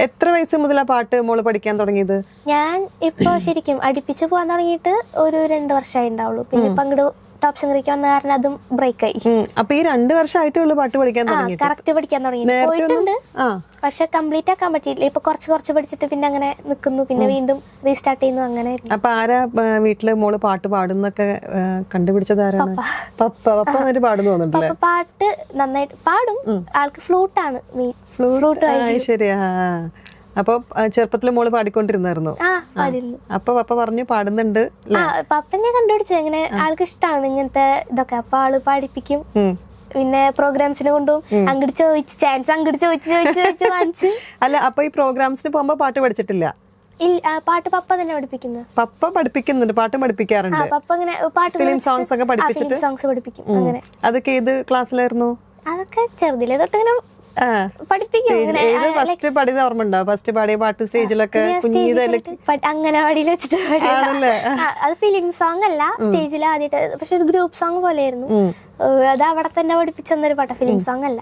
എത്ര വയസ്സ് മുതലാ പാട്ട് മോള് പഠിക്കാൻ തുടങ്ങിയത്? ഞാൻ ഇപ്പൊ ശരിക്കും അടുപ്പിച്ച് പോകാൻ തുടങ്ങിയിട്ട് ഒരു 2 വർഷമായി ഉണ്ടാവുള്ളൂ. പിന്നെ ഇപ്പൊ അങ്ങോട്ട് ടോപ്പ് സിംഗറിലേക്ക് വന്ന കാരണം അതും ബ്രേക്ക് ആയി. അപ്പൊ ഈ 2 വർഷമായിട്ടേ ഉള്ളൂ പാട്ട് പഠിക്കാൻ തുടങ്ങിയിട്ട്? കറക്റ്റ് പഠിക്കാൻ തുടങ്ങി പോയിട്ടുണ്ട്, പക്ഷെ കംപ്ലീറ്റ് ആക്കാൻ പറ്റിയില്ല. ഇപ്പൊ കുറച്ച് പഠിച്ചിട്ട് പിന്നെ അങ്ങനെ നിൽക്കുന്നു, പിന്നെ വീണ്ടും റീസ്റ്റാർട്ട് ചെയ്യുന്നു, അങ്ങനെ. അപ്പൊ ആരാ വീട്ടില് മോള് പാട്ട് പാടുന്നൊക്കെ കണ്ടുപിടിച്ചത് ആരാണ്? പപ്പ നന്നായിട്ട് പാടുന്നു തോന്നുന്നുണ്ടല്ലേ? പാട്ട് നന്നായിട്ട് പാടും. ആൾക്ക് ഫ്ലൂട്ടാണ് മെയിൻ. ഫ്ലൂട്ട്. ശരിയാ. അപ്പൊ ചെറുപ്പത്തില് മോള് പാടിക്കൊണ്ടിരുന്നായിരുന്നു? അപ്പൊ പപ്പ പറഞ്ഞു പാടുന്നുണ്ട്. പപ്പനെ കണ്ടുപിടിച്ച ഇങ്ങനെ ആൾക്ക് ഇഷ്ടമാണ് ഇങ്ങനത്തെ ഇതൊക്കെ. അപ്പൊ ആള് പാടിപ്പിക്കും. പിന്നെ പ്രോഗ്രാംസിന് കൊണ്ടുപോകും. അങ്ങോട്ട് ചോദിച്ച് ചാൻസ് അങ്ങോട്ട് ചോദിച്ച് വാങ്ങിച്ച്. അല്ല, അപ്പൊ ഈ പ്രോഗ്രാംസിന് പോകുമ്പോ പാട്ട് പഠിച്ചിട്ടില്ല? പാട്ട് പപ്പ തന്നെ പഠിപ്പിക്കുന്നത്. പപ്പ പഠിപ്പിക്കുന്നുണ്ട്, പാട്ടും പഠിപ്പിക്കാറുണ്ട്. പപ്പ ഇങ്ങനെ പാട്ട് ഫിലിം സോങ്സ് ഒക്കെ പഠിപ്പിച്ചിട്ട് സോങ്സ് പഠിപ്പിക്കും. അങ്ങനെ. അതൊക്കെ ഏത് ക്ലാസ്സിലായിരുന്നു? അതൊക്കെ ചെറുതിലെ തൊട്ടിങ്ങനെ ഫസ്റ്റ് പാടിയത് ഓർമ്മ ഉണ്ടോ? ഫസ്റ്റ് പാടിയ പാട്ട് സ്റ്റേജിലൊക്കെ അംഗനവാടിയിൽ വെച്ചിട്ട് അത് ഫിലിം സോങ് അല്ല, സ്റ്റേജിൽ ആദ്യമായിട്ട്. പക്ഷെ ഒരു ഗ്രൂപ്പ് സോങ് പോലെയായിരുന്നു. അത് അവിടെ തന്നെ പഠിപ്പിച്ചെന്നൊരു പാട്ടാ, ഫിലിം സോങ് അല്ല.